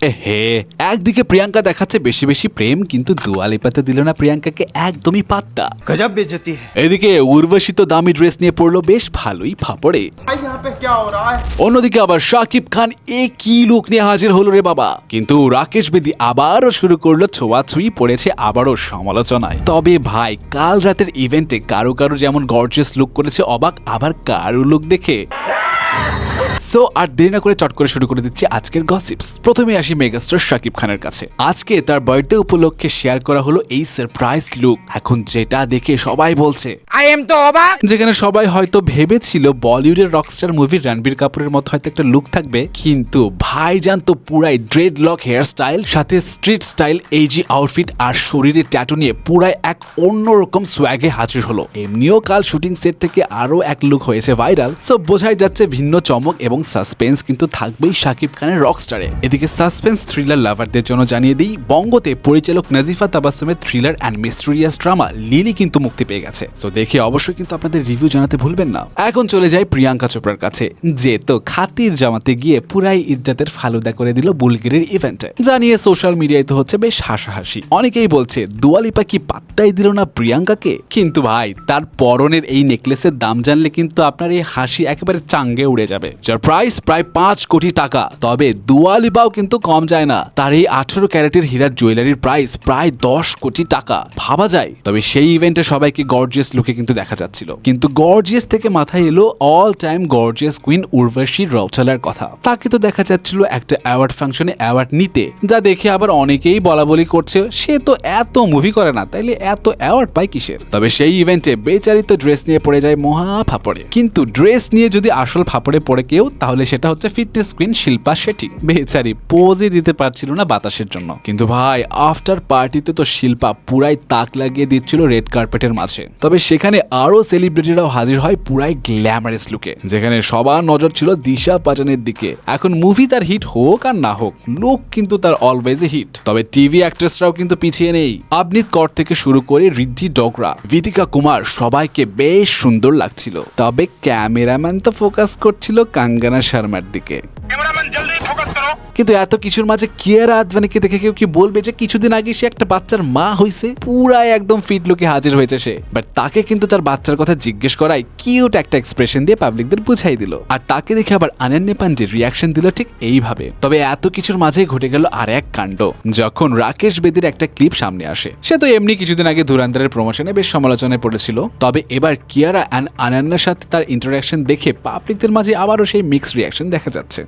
হে একদিকে প্রিয়াঙ্কা দেখাচ্ছে বেশি বেশি প্রেম, কিন্তু দুয়া লিপাতে দিল না প্রিয়াঙ্কাকে একদমই পাত্তা। गजब बेइज्जती है। এদিকে উর্বশী তো দামি ড্রেস নিয়ে পড়লো বেশ ভালোই ফাপড়ে। भाई यहाँ पे क्या हो रहा है? অন্যদিকে আবার শাকিব খান কি লুক নিয়ে হাজির হলো রে বাবা, কিন্তু রাকেশ বেদি আবারও শুরু করলো ছোঁয়াছুঁই, পড়েছে আবারও সমালোচনায়। তবে ভাই কাল রাতের ইভেন্টে কারো কারো যেমন গর্জিয়াস লুক করেছে অবাক, আবার কারো লুক দেখে সো আর দেরি না করে চট করে শুরু করে দিচ্ছি আজকের গসিপস। প্রথমে আসি মেগাস্টার শাকিব খানের কাছে। আজকে তার বার্থডে উপলক্ষে শেয়ার করা হলো এই সারপ্রাইজ লুক। এখন যেটা দেখে সবাই বলছে আই এম তো অবাক। যেখানে সবাই হয়তো ভেবেছিল বলিউডের রকস্টার মুভির রণবীর কাপুরের মতো হয়তো একটা লুক থাকবে, কিন্তু ভাইজান তো পুরাই ড্রেড লক হেয়ার স্টাইল, সাথে স্ট্রিট স্টাইল এইজি আউটফিট আর শরীরে ট্যাটু নিয়ে পুরাই এক অন্যরকম সোয়াগে হাজির হলো। এমনিও কাল শুটিং সেট থেকে আরো এক লুক হয়েছে ভাইরাল, সো বোঝাই যাচ্ছে ভিন্ন চমক এবং সাসপেন্স কিন্তু থাকবেই শাকিব খানের রকস্টারে। এদিকে সাসপেন্স থ্রিলার লাভারদের জন্য জানিয়ে দিই, বঙ্গতে পরিচালক নাজিফা তাবাসসুমের thriller and mysterious drama Lily কিন্তু মুক্তি পেয়ে গেছে। সো দেখে অবশ্যই কিন্তু আপনাদের রিভিউ জানাতে ভুলবেন না। এখন চলে যায় প্রিয়াঙ্কা চোপড়ার কাছে, যে তো খাতির জামাতে গিয়ে পুরাই ইজ্জতের ফালুদা করে দিল বুলগিরির ইভেন্টে। জানিয়ে সোশ্যাল মিডিয়ায় তো হচ্ছে বেশ হাসাহাসি। অনেকেই বলছে দুয়া লিপা কি পাত্তাই দিল না প্রিয়াঙ্কাকে, কিন্তু ভাই তার পরনের এই নেকলেসের দাম জানলে কিন্তু আপনার এই হাসি একেবারে চাঙ্গে উড়ে যাবে, যার প্রাইস প্রায় 5 কোটি টাকা। তবে দুয়া লিপাও কিন্তু কম যায় না, তার এই 18 ক্যারেটের হীরার জুয়েলারির প্রাইস প্রায় 10 কোটি টাকা, ভাবা যায়। তবে সেই ইভেন্টে সবাইকে গর্জিয়াস লুকে কিন্তু দেখা যাচ্ছিল, কিন্তু গর্জিয়াস থেকে মাথায় এলো all time gorgeous queen Urvashi রৌটেলার কথা। তাকে তো দেখা যাচ্ছিল একটা অ্যাওয়ার্ড ফাংশনে অ্যাওয়ার্ড নিতে, যা দেখে আবার অনেকেই বলাবলি করছে সে তো এত মুভি করে না, তাইলে এত অ্যাওয়ার্ড পায় কিসের। তবে সেই ইভেন্টে বেচারিত ড্রেস নিয়ে পড়ে যায় মহা ফাপড়ে, কিন্তু ড্রেস নিয়ে যদি আসল ফাপড়ে পড়ে কেউ, তাহলে সেটা হচ্ছে ফিটনেস কুইন শিল্পা শেট্টি। বেচারি পোজই দিতে পারছিল না বাতাসের জন্য, কিন্তু ভাই আফটার পার্টিতে তো শিল্পা পুরাই তাক লাগিয়ে দিচ্ছিল রেড কার্পেটের মাঝে। তবে সেখানে আরো সেলিব্রিটিরাও হাজির হয় পুরাই গ্ল্যামারাস লুকে, যেখানে সবার নজর ছিল দিশা পাটানের দিকে। এখন মুভি তার হিট হোক আর না হোক, লুক কিন্তু তার অলওয়েজ হিট। তবে টিভি অ্যাক্ট্রেসরাও কিন্তু পিছিয়ে নেই। আবনিত কর থেকে শুরু করে রিদ্ধি ডোগরা, বিদিকা কুমার, সবাইকে বেশ সুন্দর লাগছিল। তবে ক্যামেরাম্যান তো ফোকাস করছিল কাঙ্গনা শর্মার দিকে। কিন্তু এত কিছুর মাঝে কিয়ারা আদভানিকে দেখে কেউ কি বলবে যে কিছুদিন আগে সে একটা বাচ্চার মা হইছে? পুরাই একদম ফিট লুকে হাজির হয়েছে সে, বাট তাকে কিন্তু তার বাচ্চার কথা জিজ্ঞেস করায় কিউট একটা এক্সপ্রেশন দিয়ে পাবলিকদের বুঝাই দিল। আর তাকে দেখে আবার অনন্যা পান্ডে রিয়াকশন দিল ঠিক এইভাবে। তবে এত কিছুর মাঝে ঘটে গেল আর এক কাণ্ড, যখন রাকেশ বেদির একটা ক্লিপ সামনে আসে। সে তো এমনি কিছুদিন আগে ধুরান্ধরের প্রমোশনে বেশ সমালোচনায় পড়েছিল, তবে এবার কিয়ারা অ্যান্ড অনন্যার সাথে তার ইন্টারাকশন দেখে পাবলিকদের মাঝে আবারও সেই মিক্সড রিয়াকশন দেখা যাচ্ছে।